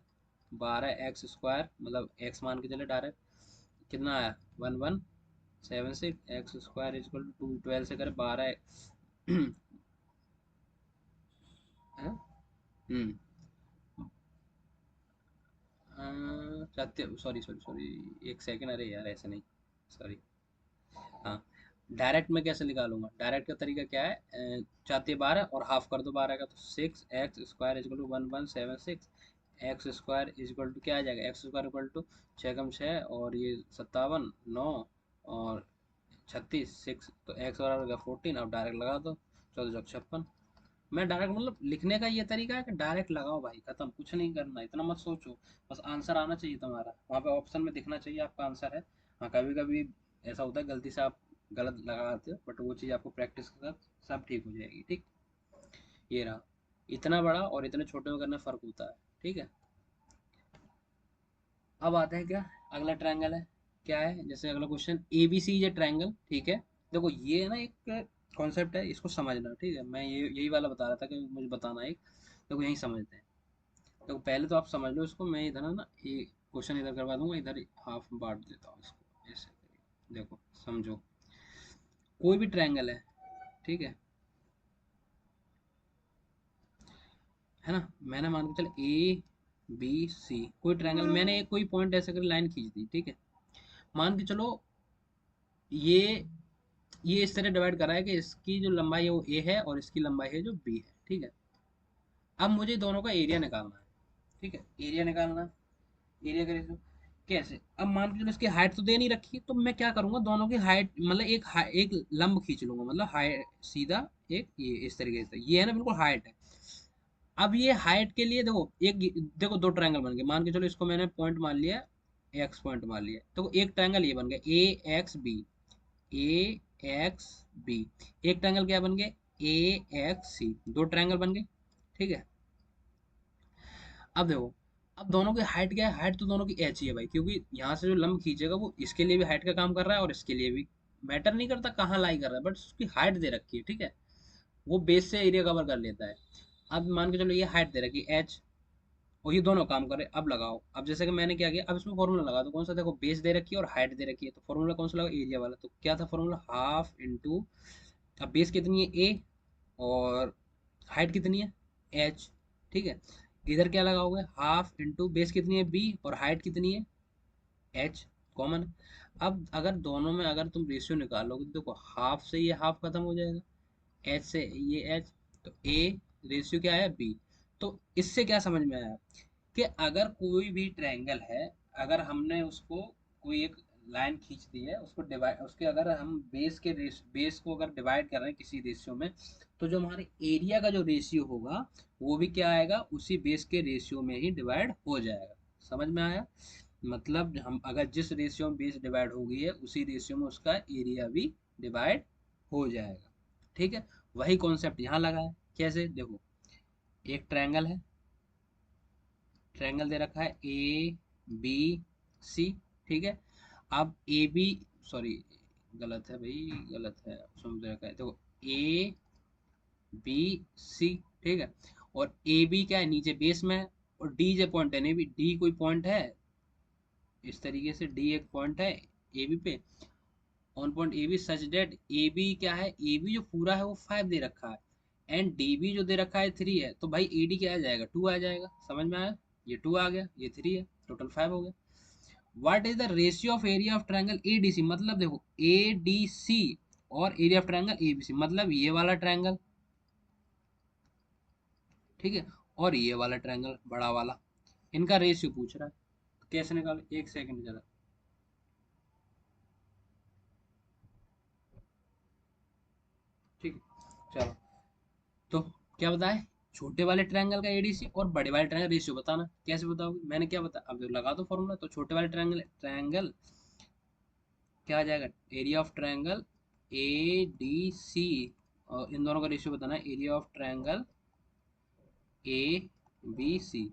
12x स्क्वायर, मतलब x मान के चले डायरेक्ट, कितना आया 1176, एक्स स्क्वायर इक्वल टू 12 से करे 12 हम्म सत्य, सॉरी सॉरी सॉरी, एक सेकंड, अरे यार ऐसे नहीं, सॉरी। हाँ, डायरेक्ट में कैसे निकालूंगा, डायरेक्ट का तरीका क्या है, 4 × 12 और हाफ कर दो 12 का, तो 6x square equal to 1176, x square equal to क्या आ जाएगा, एक्स स्क्वायर इक्वल टू 6 × 6, और ये 57 9, और 36 6, तो एक्स बराबर का 14, अब डायरेक्ट लगा दो, 14×56। मैं डायरेक्ट मतलब लिखने का ये तरीका है कि डायरेक्ट लगाओ भाई, खत्म, कुछ नहीं करना, इतना मत सोचो, बस आंसर आना चाहिए तुम्हारा, वहाँ पे ऑप्शन में दिखना चाहिए आपका आंसर है। हाँ, कभी कभी ऐसा होता है गलती से आप गलत लगाते हो, बट वो चीज़ आपको प्रैक्टिस के साथ सब ठीक हो जाएगी, ठीक। ये रहा, इतना बड़ा और इतने छोटे में करने फर्क होता है, ठीक है। अब आते हैं क्या, अगला ट्रायंगल है, क्या है, जैसे अगला क्वेश्चन ए बी सी ये ट्रायंगल, ठीक है। देखो ये ना एक कॉन्सेप्ट है, इसको समझना, ठीक है। मैं ये यही वाला बता रहा था कि मुझे बताना एक, देखो यही समझते हैं। देखो पहले तो आप समझ लो इसको, मैं इधर है ना ये क्वेश्चन इधर करवा दूंगा, इधर हाफ बांट देता हूँ इसको, ऐसे करिए, देखो समझो, कोई भी ट्रायंगल है, ठीक है ना, मैंने मान के चल ए बी सी कोई ट्रायंगल, मैंने एक कोई पॉइंट ऐसे कर लाइन खींच दी, ठीक है। मान के चलो ये ये इस तरह डिवाइड करा है कि इसकी जो लंबाई है वो ए है, और इसकी लंबाई है जो बी है, ठीक है। अब मुझे दोनों का एरिया निकालना है, ठीक है, एरिया निकालना, एरिया का रेशियो कैसे, अब मान के चलो इसकी हाइट तो दे नहीं रखी, तो मैं क्या करूंगा, दोनों की हाइट मतलब एक लंब खींच लूंगा, मतलब हाइट सीधा, एक ये इस तरीके से, ये है ना बिल्कुल हाइट है। अब ये हाइट के लिए देखो, एक देखो दो ट्रायंगल बन गए, मान के चलो इसको मैंने पॉइंट मान लिया एक्स पॉइंट मान लिया, तो एक ट्रायंगल ये बन गया ए एक्स बी, ए एक्स बी। एक ट्रायंगल क्या बन गया, ए एक्स सी, दो ट्रायंगल बन गए। ठीक है, अब देखो, अब दोनों की हाइट क्या है, हाइट तो दोनों की एच ही है भाई, क्योंकि यहाँ से जो लंब खींचेगा वो इसके लिए भी हाइट का काम कर रहा है और इसके लिए भी। मैटर नहीं करता कहाँ लाई कर रहा है, बट उसकी हाइट दे रखी है। ठीक है, वो बेस से एरिया कवर कर लेता है। अब मान के चलो ये हाइट दे रखी है एच, और ये दोनों काम करे। अब लगाओ, अब जैसे कि मैंने क्या किया, अब इसमें फॉर्मूला लगा दो, कौन सा, देखो बेस दे रखी है और हाइट दे रखी है, तो फॉर्मूला कौन सा लगा, एरिया वाला। तो क्या था फॉर्मूला, हाफ इंटू, अब बेस कितनी है ए, और हाइट कितनी है एच। ठीक है, इधर क्या लगाओगे, हाफ इंटू बेस कितनी है बी और हाइट कितनी है एच, कॉमन। अब अगर दोनों में अगर तुम रेशियो निकालोगे तो देखो हाफ से ये हाफ खत्म हो जाएगा, एच से ये एच, तो ए रेशियो क्या है बी। तो इससे क्या समझ में आया कि अगर कोई भी ट्रायंगल है, अगर हमने उसको कोई एक लाइन खींच दी है, उसको डिवाइड, उसके अगर हम बेस को अगर डिवाइड कर रहे हैं किसी रेशियो में, तो जो हमारे एरिया का जो रेशियो होगा वो भी क्या आएगा, उसी बेस के रेशियो में ही डिवाइड हो जाएगा। समझ में आया, मतलब हम अगर जिस रेशियो में बेस डिवाइड हो गई है उसी रेशियो में उसका एरिया भी डिवाइड हो जाएगा। ठीक है, वही कॉन्सेप्ट यहाँ लगा है। कैसे, देखो एक ट्रायंगल है, ट्रायंगल दे रखा है ए बी सी। ठीक है, अब ए बी, सॉरी गलत है भाई, गलत है, उसमें दे रखा है, देखो ए बी सी। ठीक है, और ए बी क्या है, नीचे बेस में है, और डी जो पॉइंट है, नहीं भी डी कोई पॉइंट है, इस तरीके से डी एक पॉइंट है ए बी पे, on point A B such that A B क्या है, ए बी जो पूरा है वो 5 दे रखा है, एंड डी बी जो दे रखा है 3 है, तो भाई ए डी क्या आ जाएगा, 2 आ जाएगा। समझ में आया, ये 2 आ गया, ये 3 है, टोटल 5 हो गया। What is the ratio of area of triangle A D C, मतलब देखो ए डी सी और area of triangle A B C, मतलब ये वाला ट्रायंगल, ठीक है, और ये वाला ट्रायंगल बड़ा वाला, इनका रेशियो पूछ रहा है। तो कैसे निकाले, एक सेकंड जरा। ठीक है, चलो, तो क्या बताए, छोटे वाले ट्रायंगल का एडीसी और बड़े वाले ट्रायंगल रेशियो बताना। कैसे बताओगे, मैंने क्या बता, अब लगा दो फॉर्मूला, तो छोटे वाले ट्रायंगल ट्रायंगल क्या आ जाएगा, area of triangle A D C, और इन दोनों का रेशियो बताना है, area of triangle A B C.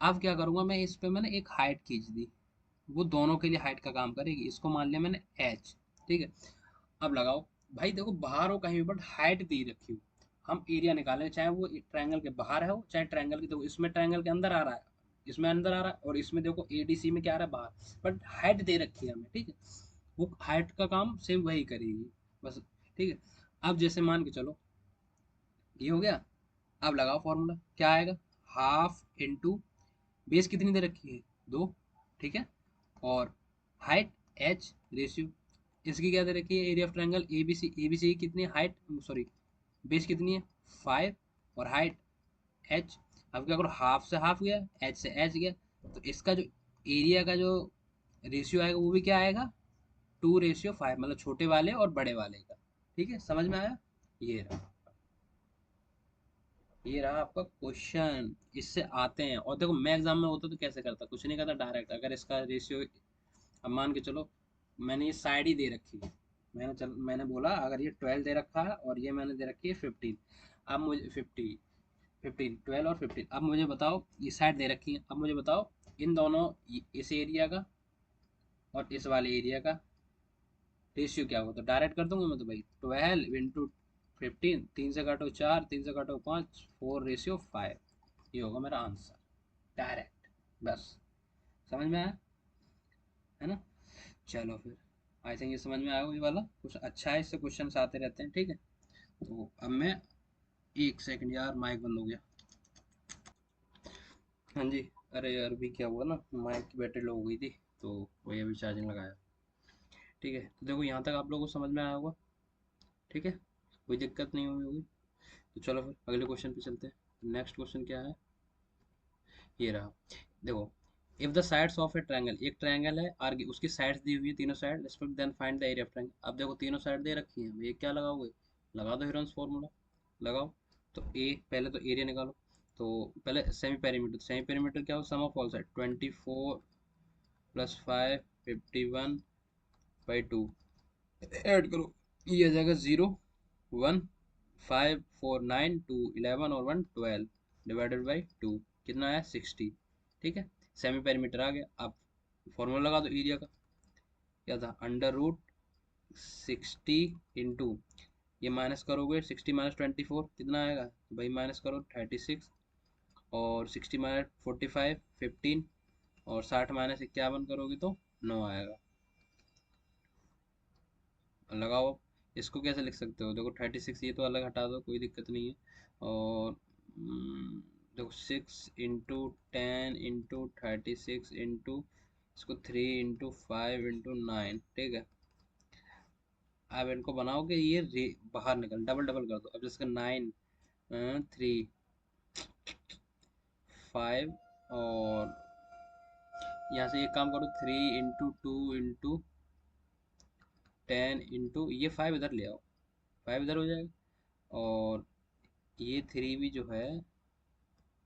अब क्या करूंगा मैं, इस पे मैंने एक हाइट खींच दी, वो दोनों के लिए हाइट का काम करेगी, इसको मान लिया मैंने एच। ठीक है, अब लगाओ, भाई देखो बाहर हो कहीं भी बट हाइट दी रखी हो, हम एरिया निकालें, चाहे वो ट्रायंगल के बाहर है हो चाहे ट्रायंगल के, देखो इसमें ट्रायंगल के अंदर आ रहा है, इसमें अंदर आ रहा है, और इसमें देखो एडीसी में क्या आ रहा है बाहर, बट हाइट दे रखी है हमें। ठीक है, वो हाइट का काम सेम वही करेगी बस। ठीक है, अब जैसे मान के चलो ये हो गया, अब लगाओ फॉर्मूला, क्या आएगा, हाफ इंटू बेस कितनी दे रखी है, 2। ठीक है, और हाइट एच रेशियो, इसकी क्या दे रखी है, area of triangle A B C की कितनी हाइट, सॉरी बेस कितनी है 5, और हाइट एच। अब क्या करो, हाफ से हाफ गया, एच से एच गया, तो इसका जो एरिया का जो रेशियो आएगा वो भी क्या आएगा, 2:5, मतलब छोटे वाले और बड़े वाले का। ठीक है, समझ में आया, ये रहा, ये रहा आपका क्वेश्चन। इससे आते हैं, और देखो मैं एग्जाम में होता तो कैसे करता, कुछ नहीं करता, डायरेक्ट अगर इसका रेशियो, अब मान के चलो मैंने ये साइड ही दे रखी है, मैंने बोला अगर ये 12 दे रखा है और ये मैंने दे रखी है 15, अब मुझे 15 12 और 15, अब मुझे बताओ ये साइड दे रखी है, अब मुझे बताओ इन दोनों, इस एरिया का और इस वाले एरिया का रेशियो क्या होगा, तो डायरेक्ट कर दूंगा मैं, तो भाई 12 इंटू 15, 3 से काटो 4, 3 से काटो 5, 4:5, ये होगा मेरा आंसर, डायरेक्ट, बस। समझ में आया, है ना। चलो फिर, आई थिंक ये समझ में आया ये वाला कुछ अच्छा है, इससे क्वेश्चन आते रहते हैं। ठीक है, तो अब मैं, एक सेकंड यार माइक बंद हो गया। हाँ जी, अरे यार भी क्या हुआ ना, माइक की बैटरी लो हो गई थी, तो वही अभी चार्जिंग लगाया। ठीक है, तो देखो यहाँ तक आप लोगों को समझ में आया होगा। ठीक है, कोई दिक्कत नहीं हुई होगी। तो चलो फिर अगले क्वेश्चन पे चलते हैं। नेक्स्ट क्वेश्चन क्या है, ये रहा, देखो, if the sides of a triangle, एक ट्रायंगल है आर उसकी साइड्स दी हुई है, तीनों side respect, then find the area of triangle. अब देखो तीनों साइड दे रखी है, ये क्या लगाओगे, लगा दो हीरोन्स फार्मूला, लगाओ। तो ए, पहले तो एरिया निकालो, तो पहले सेमी पेरीमीटर, सेमी पेरीमीटर क्या हो, सम ऑफ ऑल साइड 24 +551/2 ऐड करो, ये आ जाएगा 0, 1, 5, 4, 9, 2, 11 और 1, 12 डिवाइडेड बाई 2 कितना आया 60। ठीक है, सेमी पेरीमीटर आ गया। आप फॉर्मूला लगा दो एरिया का, क्या था √60 इंटू, ये माइनस करोगे 60 -24 कितना आएगा, तो भाई माइनस करो 36, और 60 -45 15, और 60 -51 करोगे तो 9 आएगा। लगाओ, इसको कैसे लिख सकते हो, देखो 36 ये तो अलग हटा दो, कोई दिक्कत नहीं है। और देखो 6 × 10 × 36 इंटू इसको 3 × 5 × 9, ठीक है। अब इनको बनाओगे ये बाहर निकल, डबल डबल कर दो। अब जैसे 9 3 5, और यहाँ से एक काम करो 3 × 2 × 10 इंटू ये 5 इधर ले आओ, 5 इधर हो जाएगा। और ये 3 भी जो है,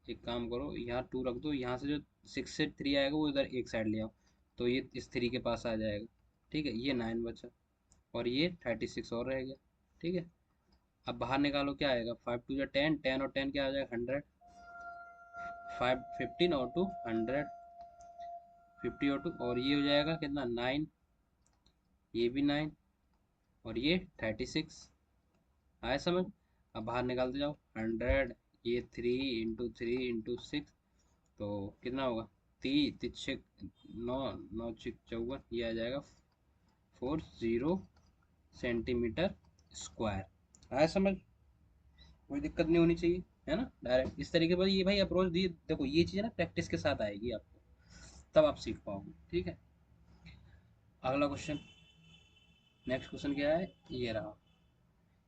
एक काम करो यहाँ 2 रख दो, यहाँ से जो 6 से 3 आएगा वो इधर एक साइड ले आओ, तो ये इस 3 के पास आ जाएगा। ठीक है, ये 9 बचा, और ये 36 और रह गया। ठीक है, अब बाहर निकालो क्या आएगा, 5 × 2 = 10, 10 और 10 क्या आ जाएगा 100, 5 15 और 2 100, 50 और 2, और ये हो जाएगा कितना 9, ये भी 9, और ये 36। आया समझ। अब बाहर निकालते जाओ 100, ये 3 × 3 × 6, तो कितना होगा 3 9 9 54, ये आ जाएगा 40 सेंटीमीटर स्क्वायर। आया समझ, कोई दिक्कत नहीं होनी चाहिए, है ना। डायरेक्ट इस तरीके पर ये भाई अप्रोच दिए, देखो ये चीज़ ना प्रैक्टिस के साथ आएगी आपको, तब आप सीख पाओगे। ठीक है, अगला क्वेश्चन, नेक्स्ट क्वेश्चन क्या है, ये रहा।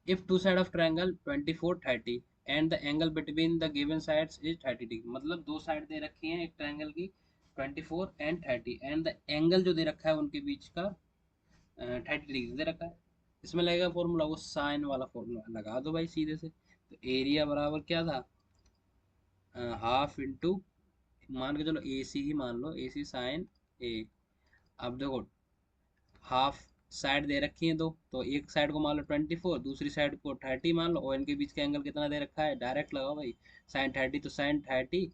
If two side of triangle 24 30 and the angle between the given sides is 30 degree, मतलब दो साइड दे रखी हैं एक ट्रायंगल की 24 एंड 30, एंड द एंगल जो दे रखा है उनके बीच का 30 डिग्री दे रखा है। इसमें लगेगा फॉर्मूला, वो साइन वाला फॉर्मूला लगा दो भाई सीधे से। तो एरिया बराबर क्या था, हाफ इंटू, मान के चलो ए सी ही मान लो, ए सी साइन ए। अब देखो हाफ साइड दे रखी है दो, तो एक साइड को मान लो 24, दूसरी साइड को 30 मान लो, और इनके बीच का एंगल कितना दे रखा है, डायरेक्ट लगाओ भाई, sin 30, तो sin 30,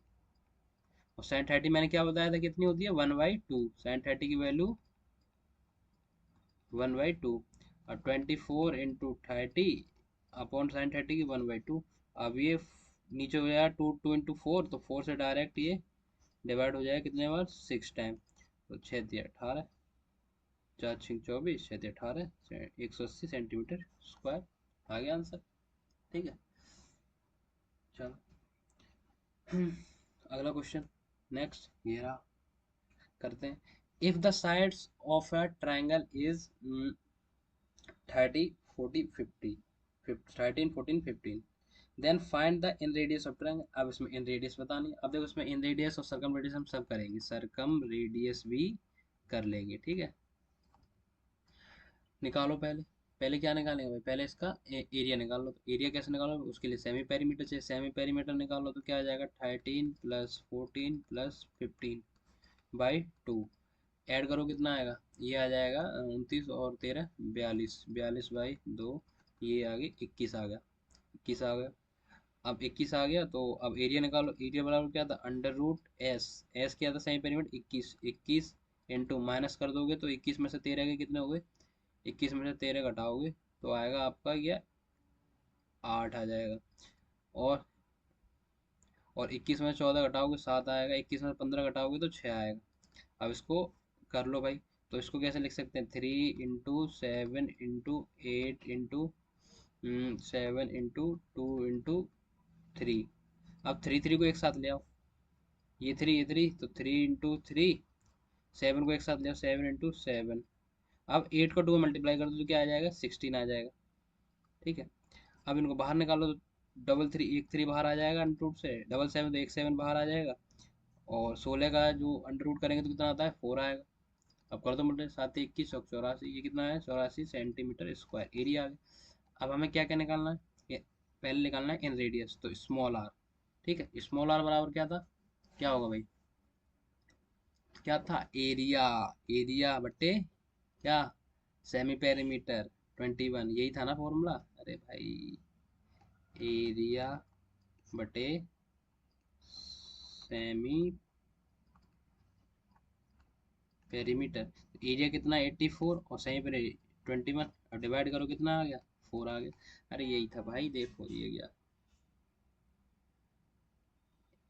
और sin 30 मैंने क्या बताया था कितनी होती है 1/2, sin 30 की वैल्यू 1/2, और 24 × 30 अपॉन sin 30 की 1/2। अब ये नीचे हो जाएगा 2 2 × 4, तो 4 से डायरेक्ट ये डिवाइड हो जाएगा कितने बार 6 टाइम, तो 6 × 18, 4 × 6 24, 6 × 18 180 सेंटीमीटर स्क्वायर। आ गया आंसर। ठीक है, चलो अगला क्वेश्चन, नेक्स्ट ये रहा, करते हैं। If the sides of a triangle is 30 40 50, 13 14 15, then find the in radius of triangle. अब इसमें इन रेडियस बतानी, अब देखो इसमें इन रेडियस और सर्कम रेडियस हम सब करेंगे, सर्कम रेडियस भी कर लेंगे। ठीक है, निकालो पहले, पहले क्या निकालेंगे भाई, पहले इसका एरिया निकाल लो। तो एरिया कैसे निकालो, उसके लिए सेमी पेरीमीटर चाहिए, सेमी पेरीमीटर निकालो तो क्या आ जाएगा 13 + 14 + 15/2, ऐड करो कितना आएगा, ये आ जाएगा 29 और 13 42, 42/2, ये आगे 21 आ गया, 21 आ गया। अब 21 आ गया, तो अब एरिया निकालो, एरिया बराबर क्या था √S, एस क्या था सेमी पेरीमीटर 21, 21 इंटू माइनस कर दोगे तो 21 में से 13 के कितने हो गए, 21 में से 13 घटाओगे तो आएगा आपका ये 8 आ जाएगा। और 21 में से 14 घटाओगे 7 आएगा, 21 में से 15 घटाओगे तो 6 आएगा। अब इसको कर लो भाई, तो इसको कैसे लिख सकते हैं, 3 × 7 × 8 × 7 × 2 × 3। अब 3 3 को एक साथ ले आओ, ये 3 ये 3, तो 3 × 3, 7 को एक साथ ले आओ 7 × 7। अब 8 को 2 मल्टीप्लाई कर दो तो क्या आ जाएगा 16 आ जाएगा। ठीक है, अब इनको बाहर निकालो तो डबल 3, एक 3 बाहर आ जाएगा अंडर रूट से, डबल 7 तो एक 7 बाहर आ जाएगा, और 16 का जो अंडर रूट करेंगे तो कितना आता है 4 आएगा। अब कर दो मल्टीप्लाई, 7 21 84, ये कितना है 84 सेंटीमीटर स्क्वायर एरिया आ गया। अब हमें क्या क्या निकालना है, ये पहले निकालना है इन रेडियस, तो स्मॉल आर। ठीक है, स्मॉल आर बराबर क्या था, क्या होगा भाई क्या था, एरिया, एरिया बटे क्या, सेमी पेरीमीटर 21, यही था ना फॉर्मूला। अरे भाई, एरिया बटे सेमी पेरीमीटर, एरिया कितना 84 और सेमी पेरी 21, और डिवाइड करो कितना आ गया, 4 आ गया। अरे यही था भाई, देखो ये गया,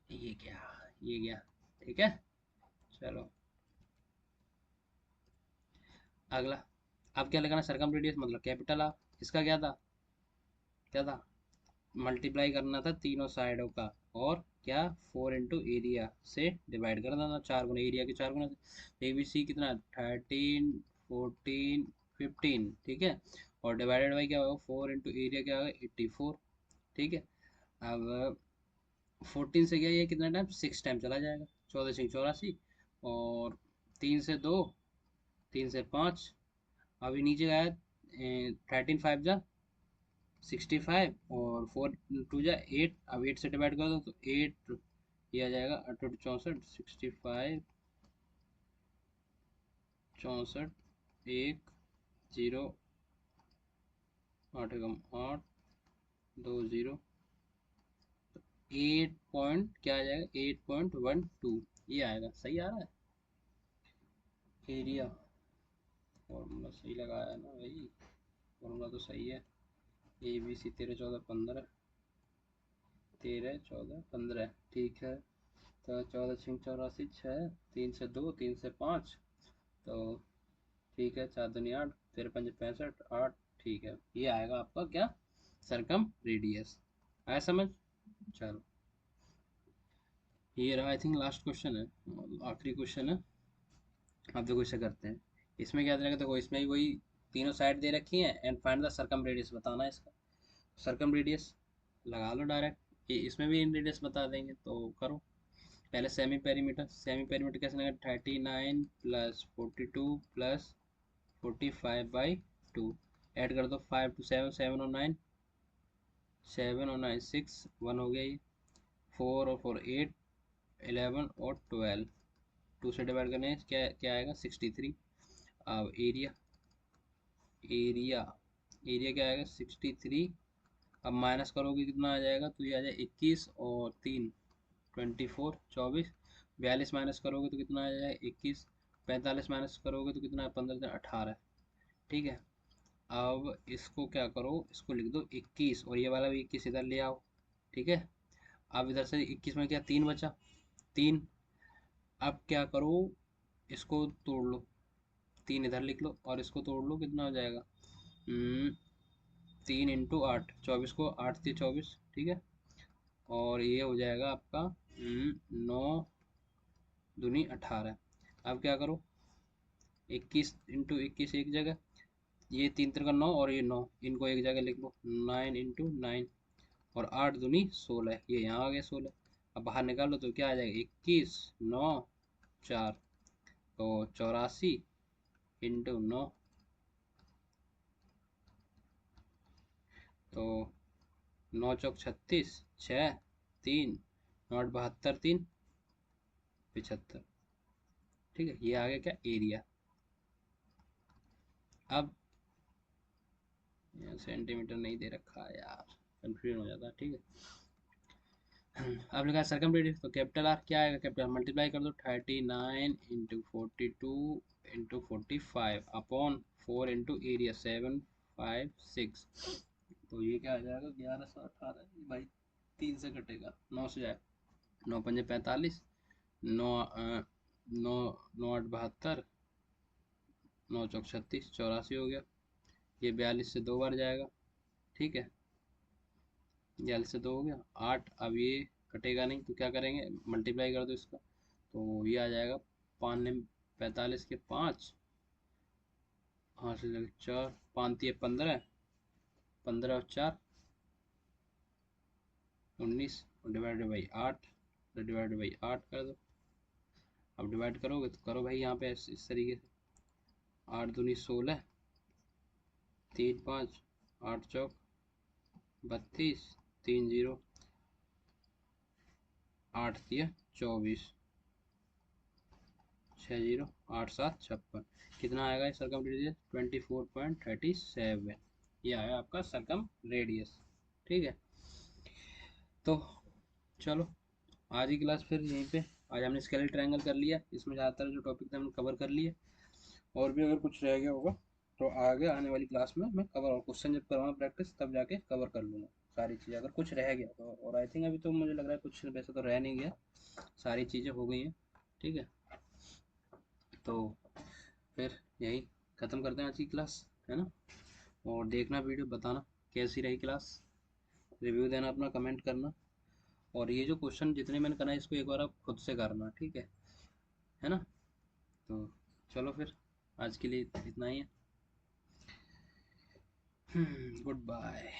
ये गया, ये गया। ठीक है, चलो अगला। अब क्या लगाना, सरकम रेडियस मतलब कैपिटल आर। इसका क्या था, क्या था, मल्टीप्लाई करना था तीनों साइडों का, और क्या, 4 इंटू एरिया से डिवाइड कर देना, 4 गुना एरिया के 4 गुना से। ए बी सी कितना, 13, 14, 15, ठीक है। और डिवाइडेड बाई क्या होगा, 4 इंटू एरिया क्या होगा, 84, ठीक है। अब 14 से क्या, ये कितना टाइम, 6 टाइम चला जाएगा, 14×6 = 84, और 3 से 2, 3 से 5, अभी नीचे आया 13×5 = 65, और 4 2 = 8, अब 8 से डिवाइड कर दो तो 8, ये आ जाएगा 8×8 = 64, 65, 64, 1, 0, 8 × 8, 2 0, 8 पॉइंट क्या आ जाएगा, 8.12, ये आएगा, सही आ रहा है एरिया। फॉर्मूला सही लगाया है ना भाई, फॉर्मूला तो सही है। ए बी सी 13 14 15, 13 14 15, ठीक है। तो 14×6 = 84, 6, 3 से 2, 3 से 5, तो ठीक है, 4 दूनी 8, 13×5 = 65, 8, ठीक है। ये आएगा आपका क्या, सरकम रेडियस। आया समझ, चलो ये रहा, आई थिंक लास्ट क्वेश्चन है, आखिरी क्वेश्चन है। अब देखो इसे करते हैं, इसमें क्या रहेगा, देखो इसमें भी वही तीनों साइड दे रखी है, एंड फाइंड द सरकम रेडियस बताना है इसका। सरकम रेडियस लगा लो डायरेक्ट, ये इसमें भी इन रेडियस बता देंगे, तो करो। पहले सेमी पेरीमीटर, सेमी पेरीमीटर कैसे लगेगा, 39 प्लस 42 प्लस 45/2, ऐड कर दो, 5 2 7, 7 और 9, 7 और 9 6, 1 हो गया ये, 4 और 4 8, 11 और 12, 2 से डिवाइड करने क्या क्या आएगा, 63। अब एरिया, एरिया, एरिया क्या आएगा, 63। अब माइनस करोगे कितना आ जाएगा, तो ये आ जाएगा 21 और 3, 24, 24, 42 माइनस करोगे तो कितना आ जाएगा, 21, 45 माइनस करोगे तो कितना है, 15 18, ठीक है। अब इसको क्या करो, इसको लिख दो 21, और ये वाला भी 21 इधर ले आओ, ठीक है। अब इधर से 21 में क्या, 3 बचा, 3। अब क्या करो, इसको तोड़ लो, 3 इधर लिख लो और इसको तोड़ लो, कितना हो जाएगा, 3 × 8, 24 को 8 × 3 = 24, ठीक है। और ये हो जाएगा आपका 9 दूनी 18। अब क्या करो, 21 × 21 एक जगह, ये 3 × 3 = 9, और ये 9, इनको एक जगह लिख लो, 9 × 9, और 8 दूनी 16, ये यहाँ आ गया 16। अब बाहर निकालो तो क्या आ जाएगा, 21 9 4, तो 84 × 9, तो 9 × 4 = 36, 6, 3, 9 × 8 = 72, 3 75, ठीक है। ये आ गया क्या, एरिया। अब सेंटीमीटर नहीं दे रखा है यार, कंफ्यूजन हो जाता है, ठीक है। अब लिखा है सरकम रेडियस, तो कैपिटल आर क्या आएगा, कैपिटल मल्टीप्लाई कर दो, 39 × 42 × 45 अपॉन 4 × एरिया 756, तो ये क्या आ जाएगा, 1118 भाई, 3 से कटेगा, 9 से जाए, 9 × 5 = 45, 9 9 9 × 8 = 72, 9 × 4 = 36, 84 हो गया। ये 42 से 2 बार जाएगा, ठीक है, 42 से 2 हो गया 8। अब ये कटेगा नहीं तो क्या करेंगे, मल्टीप्लाई कर दो इसका, तो ये आ जाएगा, 5 45 के 5, 8 से 4, 5 × 3 = 15, 15 और 4 = 19, और डिवाइड बाई 8 कर दो। अब डिवाइड करोगे तो करो भाई यहाँ पे इस तरीके से, 8 दूनी 16, 3 5, 8 चौक 32, 3 0, 8 तिया 24, 60, 8, 7, 56 कितना आएगा ये सरकम रेडियस? 24.37। ये आया आपका सरकम रेडियस। ठीक है, तो चलो आज की क्लास फिर यहीं पे। आज हमने स्केलेटल ट्रायंगल कर लिया, इसमें ज़्यादातर जो टॉपिक थे हमने कवर कर लिए। और भी अगर कुछ रह गया होगा तो आगे आने वाली क्लास में मैं कवर, और क्वेश्चन जब करूँगा प्रैक्टिस तब जाके कवर कर लूँगा सारी चीज़ें, अगर कुछ रह गया तो। और आई थिंक अभी तो मुझे लग रहा है कुछ वैसे तो रह नहीं गया, सारी चीज़ें हो गई हैं। ठीक है, तो फिर यही ख़त्म करते हैं आज की क्लास, है ना। और देखना वीडियो, बताना कैसी रही क्लास, रिव्यू देना अपना, कमेंट करना। और ये जो क्वेश्चन जितने मैंने करना है इसको एक बार आप खुद से करना, ठीक है ना। तो चलो फिर आज के लिए इतना ही है। Good bye.